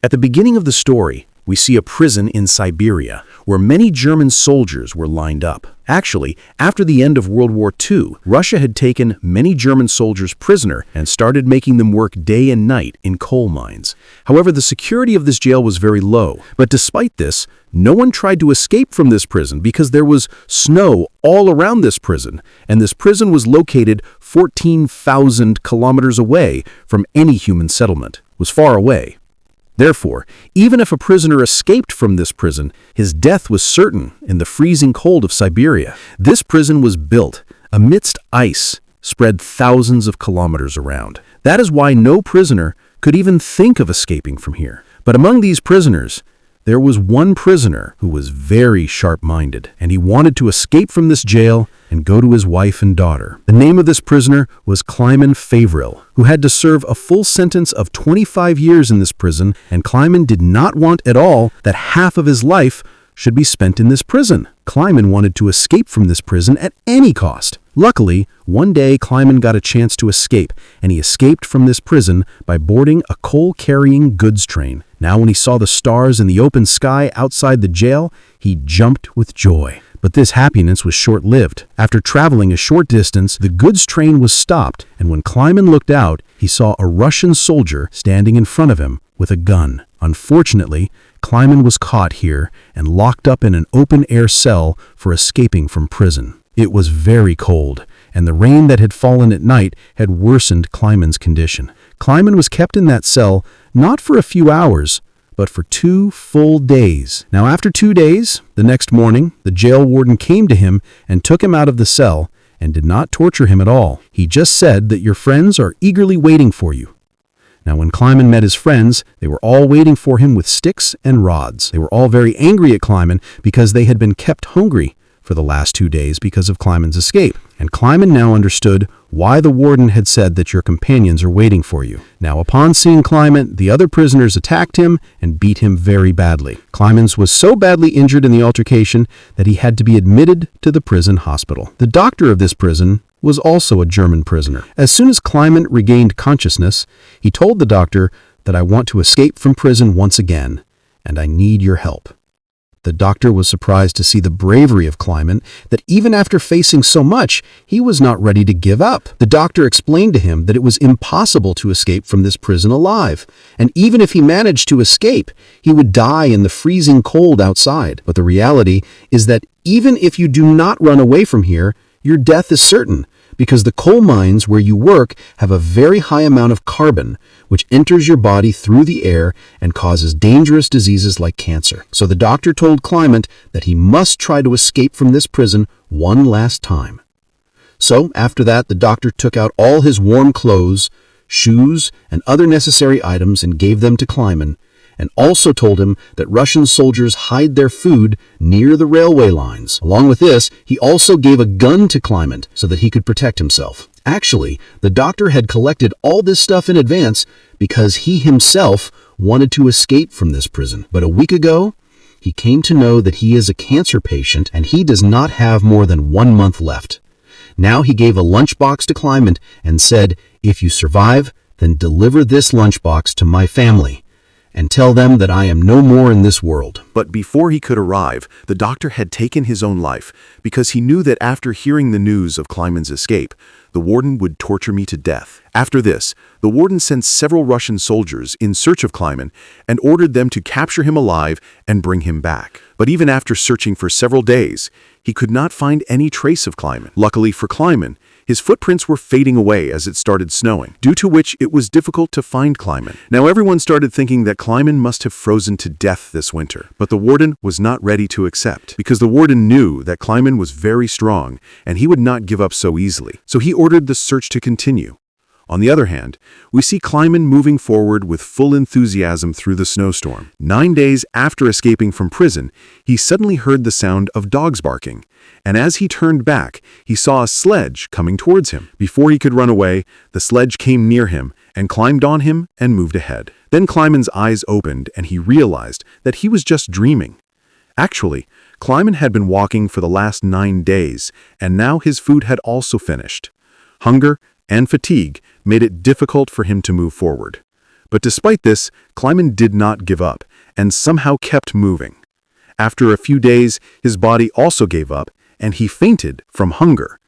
At the beginning of the story, we see a prison in Siberia where many German soldiers were lined up. Actually, after the end of World War II, Russia had taken many German soldiers prisoner and started making them work day and night in coal mines. However, the security of this jail was very low. But despite this, no one tried to escape from this prison because there was snow all around this prison, and this prison was located 14,000 kilometers away from any human settlement. It was far away. Therefore, even if a prisoner escaped from this prison, his death was certain in the freezing cold of Siberia. This prison was built amidst ice, spread thousands of kilometers around. That is why no prisoner could even think of escaping from here. But among these prisoners, there was one prisoner who was very sharp-minded, and he wanted to escape from this jail and go to his wife and daughter. The name of this prisoner was Kleiman Favril, who had to serve a full sentence of 25 years in this prison, and Kleiman did not want at all that half of his life should be spent in this prison. Kleiman wanted to escape from this prison at any cost. Luckily, one day Kleiman got a chance to escape, and he escaped from this prison by boarding a coal-carrying goods train. Now when he saw the stars in the open sky outside the jail, he jumped with joy. But this happiness was short-lived. After traveling a short distance, the goods train was stopped, and when Kleiman looked out, he saw a Russian soldier standing in front of him with a gun. Unfortunately, Kleiman was caught here and locked up in an open-air cell for escaping from prison. It was very cold, and the rain that had fallen at night had worsened Kleiman's condition. Kleiman was kept in that cell not for a few hours, but for 2 full days. Now after 2 days, the next morning, the jail warden came to him and took him out of the cell and did not torture him at all. He just said that your friends are eagerly waiting for you. Now when Kleiman met his friends, they were all waiting for him with sticks and rods. They were all very angry at Kleiman because they had been kept hungry for the last 2 days because of Kleiman's escape. And Kleiman now understood why the warden had said that your companions are waiting for you. Now upon seeing Kleiman, the other prisoners attacked him and beat him very badly. Kleiman was so badly injured in the altercation that he had to be admitted to the prison hospital. The doctor of this prison was also a German prisoner. As soon as Kleiman regained consciousness, he told the doctor that I want to escape from prison once again, and I need your help. The doctor was surprised to see the bravery of Kleiman, that even after facing so much, he was not ready to give up. The doctor explained to him that it was impossible to escape from this prison alive, and even if he managed to escape, he would die in the freezing cold outside. But the reality is that even if you do not run away from here, your death is certain, because the coal mines where you work have a very high amount of carbon, which enters your body through the air and causes dangerous diseases like cancer. So the doctor told Kleiman that he must try to escape from this prison one last time. So after that, the doctor took out all his warm clothes, shoes, and other necessary items and gave them to Kleiman, and also told him that Russian soldiers hide their food near the railway lines. Along with this, he also gave a gun to Kleiman so that he could protect himself. Actually, the doctor had collected all this stuff in advance because he himself wanted to escape from this prison. But a week ago, he came to know that he is a cancer patient and he does not have more than 1 month left. Now he gave a lunchbox to Kleiman and said, "If you survive, then deliver this lunchbox to my family and tell them that I am no more in this world." But before he could arrive, the doctor had taken his own life because he knew that after hearing the news of Kleiman's escape, the warden would torture me to death. After this, the warden sent several Russian soldiers in search of Kleiman and ordered them to capture him alive and bring him back. But even after searching for several days, he could not find any trace of Kleiman. Luckily for Kleiman, his footprints were fading away as it started snowing, due to which it was difficult to find Kleiman. Now everyone started thinking that Kleiman must have frozen to death this winter, but the warden was not ready to accept, because the warden knew that Kleiman was very strong and he would not give up so easily. So he ordered the search to continue. On the other hand, we see Kleiman moving forward with full enthusiasm through the snowstorm. 9 days after escaping from prison, he suddenly heard the sound of dogs barking, and as he turned back, he saw a sledge coming towards him. Before he could run away, the sledge came near him and climbed on him and moved ahead. Then Kleiman's eyes opened and he realized that he was just dreaming. Actually, Kleiman had been walking for the last 9 days, and now his food had also finished. Hunger and fatigue made it difficult for him to move forward. But despite this, Kleiman did not give up and somehow kept moving. After a few days, his body also gave up, and he fainted from hunger.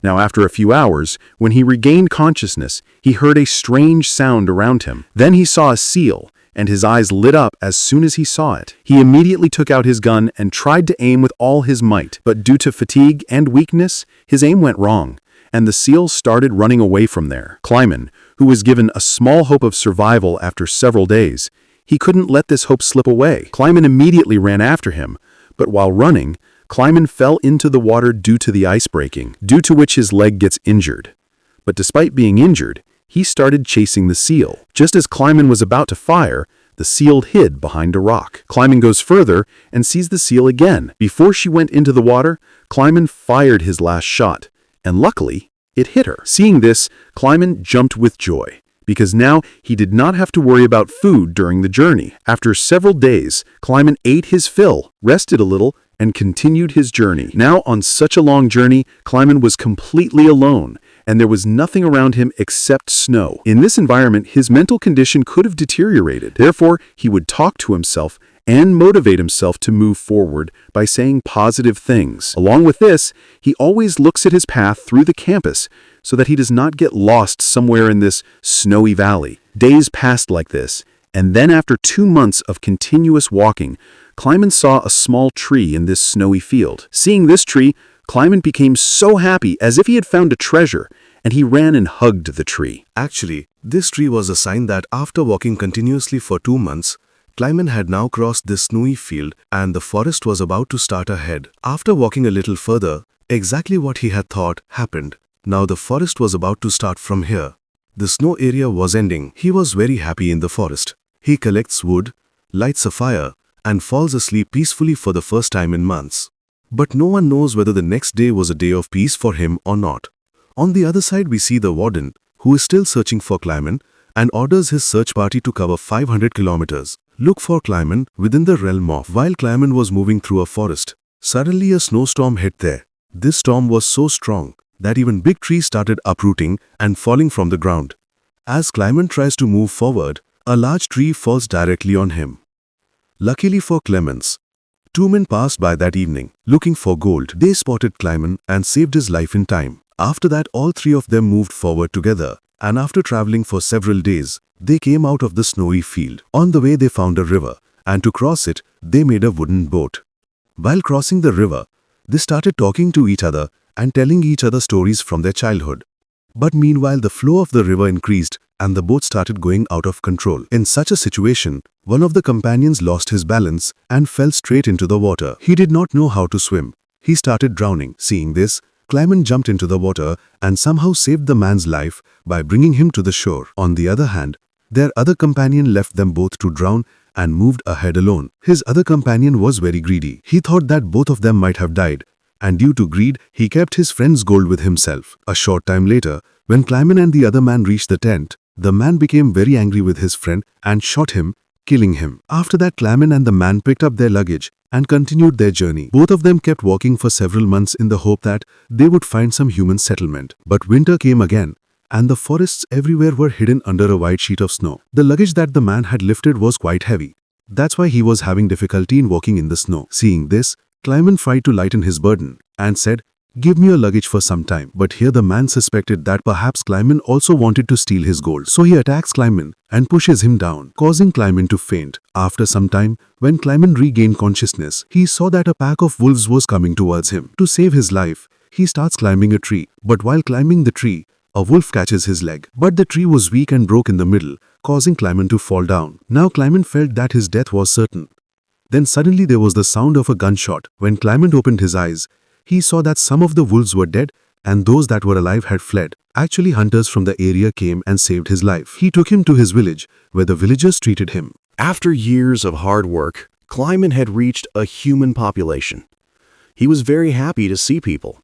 Now, after a few hours, when he regained consciousness, he heard a strange sound around him. Then he saw a seal, and his eyes lit up as soon as he saw it. He immediately took out his gun and tried to aim with all his might, but due to fatigue and weakness, his aim went wrong, and the seal started running away from there. Kleiman, who was given a small hope of survival after several days, he couldn't let this hope slip away. Kleiman immediately ran after him, but while running, Kleiman fell into the water due to the ice breaking, due to which his leg gets injured. But despite being injured, he started chasing the seal. Just as Kleiman was about to fire, the seal hid behind a rock. Kleiman goes further and sees the seal again. Before she went into the water, Kleiman fired his last shot, and luckily, it hit her. Seeing this, Kleiman jumped with joy, because now he did not have to worry about food during the journey. After several days, Kleiman ate his fill, rested a little, and continued his journey. Now, on such a long journey, Kleiman was completely alone, and there was nothing around him except snow. In this environment, his mental condition could have deteriorated. Therefore, he would talk to himself and motivate himself to move forward by saying positive things. Along with this, he always looks at his path through the campus so that he does not get lost somewhere in this snowy valley. Days passed like this, and then after 2 months of continuous walking, Kleiman saw a small tree in this snowy field. Seeing this tree, Kleiman became so happy as if he had found a treasure, and he ran and hugged the tree. Actually, this tree was a sign that after walking continuously for 2 months, Kleiman had now crossed this snowy field and the forest was about to start ahead. After walking a little further, exactly what he had thought happened. Now the forest was about to start from here. The snow area was ending. He was very happy in the forest. He collects wood, lights a fire, and falls asleep peacefully for the first time in months. But no one knows whether the next day was a day of peace for him or not. On the other side, we see the warden, who is still searching for Kleiman, and orders his search party to cover 500 kilometers. Look for Kleiman within the realm of. While Kleiman was moving through a forest, suddenly a snowstorm hit there. This storm was so strong that even big trees started uprooting and falling from the ground. As Kleiman tries to move forward, a large tree falls directly on him. Luckily for Kleiman, 2 men passed by that evening, looking for gold. They spotted Kleiman and saved his life in time. After that, all 3 of them moved forward together, and after traveling for several days, they came out of the snowy field. On the way, they found a river, and to cross it, they made a wooden boat. While crossing the river, they started talking to each other and telling each other stories from their childhood. But meanwhile, the flow of the river increased, and the boat started going out of control. In such a situation, one of the companions lost his balance and fell straight into the water. He did not know how to swim. He started drowning. Seeing this, Kleiman jumped into the water and somehow saved the man's life by bringing him to the shore. On the other hand, their other companion left them both to drown and moved ahead alone. His other companion was very greedy. He thought that both of them might have died, and due to greed, he kept his friend's gold with himself. A short time later, when Kleiman and the other man reached the tent, the man became very angry with his friend and shot him, killing him. After that, Kleiman and the man picked up their luggage and continued their journey. Both of them kept walking for several months in the hope that they would find some human settlement. But winter came again, and the forests everywhere were hidden under a white sheet of snow. The luggage that the man had lifted was quite heavy. That's why he was having difficulty in walking in the snow. Seeing this, Kleiman tried to lighten his burden and said, "Give me your luggage for some time." But here the man suspected that perhaps Kleiman also wanted to steal his gold. So he attacks Kleiman and pushes him down, causing Kleiman to faint. After some time, when Kleiman regained consciousness, he saw that a pack of wolves was coming towards him. To save his life, he starts climbing a tree. But while climbing the tree, a wolf catches his leg. But the tree was weak and broke in the middle, causing Kleiman to fall down. Now Kleiman felt that his death was certain. Then suddenly there was the sound of a gunshot. When Kleiman opened his eyes, he saw that some of the wolves were dead and those that were alive had fled. Actually, hunters from the area came and saved his life. He took him to his village, where the villagers treated him. After years of hard work, Kleiman had reached a human population. He was very happy to see people.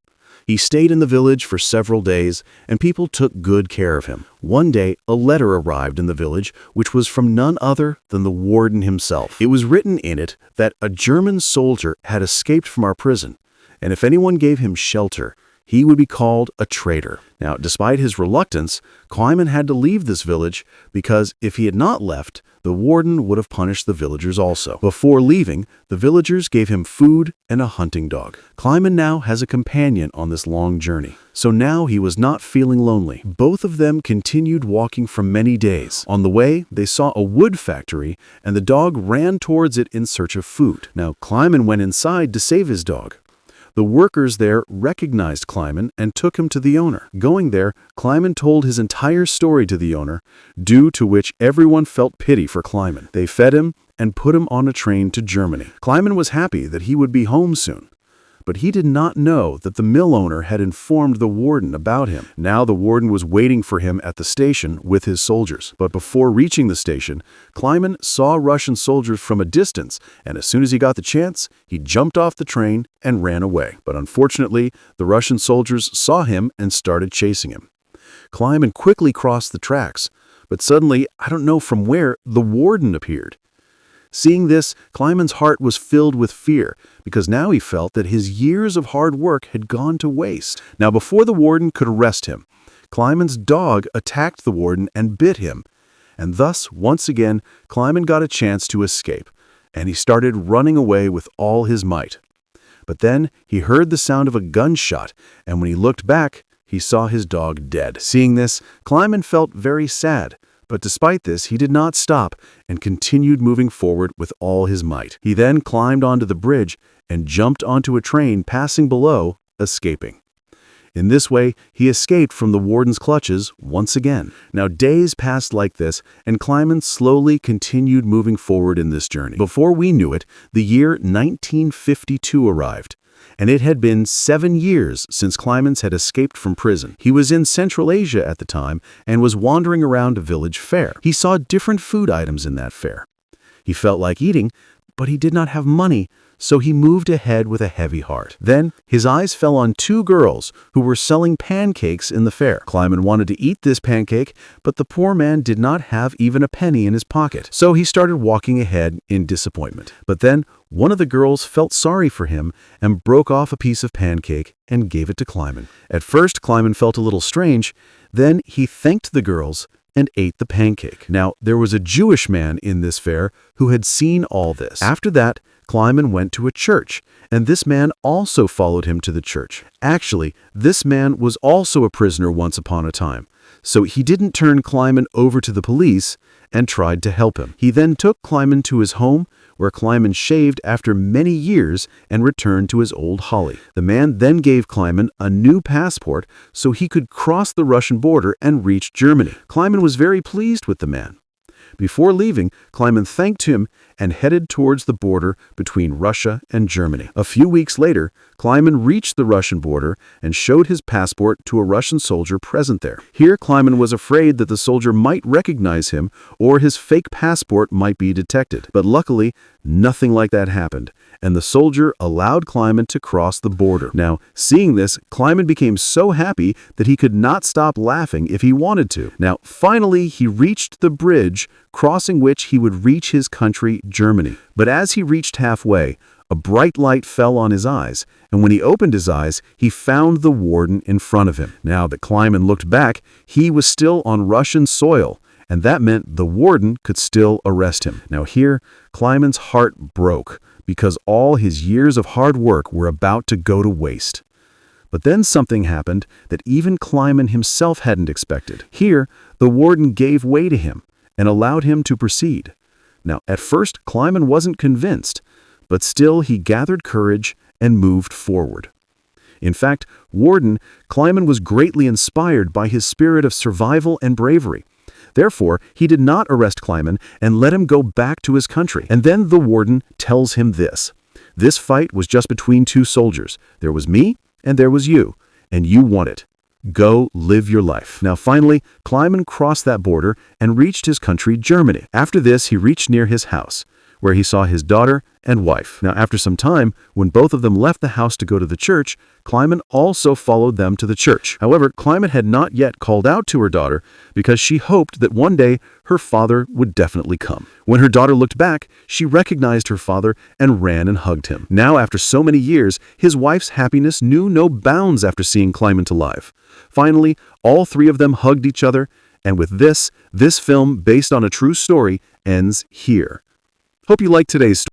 He stayed in the village for several days, and people took good care of him. One day, a letter arrived in the village, which was from none other than the warden himself. It was written in it that a German soldier had escaped from our prison, and if anyone gave him shelter, he would be called a traitor. Now, despite his reluctance, Kleiman had to leave this village because if he had not left, the warden would have punished the villagers also. Before leaving, the villagers gave him food and a hunting dog. Kleiman now has a companion on this long journey. So now he was not feeling lonely. Both of them continued walking for many days. On the way, they saw a wood factory, and the dog ran towards it in search of food. Now, Kleiman went inside to save his dog. The workers there recognized Kleiman and took him to the owner. Going there, Kleiman told his entire story to the owner, due to which everyone felt pity for Kleiman. They fed him and put him on a train to Germany. Kleiman was happy that he would be home soon. But he did not know that the mill owner had informed the warden about him. Now the warden was waiting for him at the station with his soldiers. But before reaching the station, Kleiman saw Russian soldiers from a distance, and as soon as he got the chance, he jumped off the train and ran away. But unfortunately, the Russian soldiers saw him and started chasing him. Kleiman quickly crossed the tracks, but suddenly, I don't know from where, the warden appeared. Seeing this, Kleiman's heart was filled with fear, because now he felt that his years of hard work had gone to waste. Now, before the warden could arrest him, Kleiman's dog attacked the warden and bit him. And thus, once again, Kleiman got a chance to escape, and he started running away with all his might. But then, he heard the sound of a gunshot, and when he looked back, he saw his dog dead. Seeing this, Kleiman felt very sad. But despite this, he did not stop and continued moving forward with all his might. He then climbed onto the bridge and jumped onto a train passing below, escaping. In this way, he escaped from the warden's clutches once again. Now, days passed like this, and Kleiman slowly continued moving forward in this journey. Before we knew it, the year 1952 arrived. And it had been 7 years since Kleiman had escaped from prison. He was in Central Asia at the time and was wandering around a village fair. He saw different food items in that fair. He felt like eating, but he did not have money, so he moved ahead with a heavy heart. Then, his eyes fell on 2 girls who were selling pancakes in the fair. Kleiman wanted to eat this pancake, but the poor man did not have even a penny in his pocket, so he started walking ahead in disappointment. But then, one of the girls felt sorry for him and broke off a piece of pancake and gave it to Kleiman. At first, Kleiman felt a little strange. Then he thanked the girls and ate the pancake. Now, there was a Jewish man in this fair who had seen all this. After that, Kleiman went to a church, and this man also followed him to the church. Actually, this man was also a prisoner once upon a time, so he didn't turn Kleiman over to the police and tried to help him. He then took Kleiman to his home, where Kleiman shaved after many years and returned to his old holly. The man then gave Kleiman a new passport so he could cross the Russian border and reach Germany. Kleiman was very pleased with the man. Before leaving, Kleiman thanked him and headed towards the border between Russia and Germany. A few weeks later, Kleiman reached the Russian border and showed his passport to a Russian soldier present there. Here, Kleiman was afraid that the soldier might recognize him or his fake passport might be detected. But luckily, nothing like that happened, and the soldier allowed Kleiman to cross the border. Now, seeing this, Kleiman became so happy that he could not stop laughing if he wanted to. Now, finally, he reached the bridge, crossing which he would reach his country, Germany. But as he reached halfway, a bright light fell on his eyes, and when he opened his eyes, he found the warden in front of him. Now that Kleiman looked back, he was still on Russian soil, and that meant the warden could still arrest him. Now here, Kleiman's heart broke, because all his years of hard work were about to go to waste. But then something happened that even Kleiman himself hadn't expected. Here, the warden gave way to him and allowed him to proceed. Now, at first, Kleiman wasn't convinced, but still he gathered courage and moved forward. In fact, Kleiman was greatly inspired by his spirit of survival and bravery. Therefore, he did not arrest Kleiman and let him go back to his country. And then the warden tells him this. This fight was just between 2 soldiers. There was me and there was you, and you won it. Go live your life. Now finally, Kleiman crossed that border and reached his country, Germany. After this, he reached near his house, where he saw his daughter and wife. Now, after some time, when both of them left the house to go to the church, Kleiman also followed them to the church. However, Kleiman had not yet called out to her daughter because she hoped that one day her father would definitely come. When her daughter looked back, she recognized her father and ran and hugged him. Now, after so many years, his wife's happiness knew no bounds after seeing Kleiman alive. Finally, all three of them hugged each other, and with this film, based on a true story, ends here. Hope you liked today's story.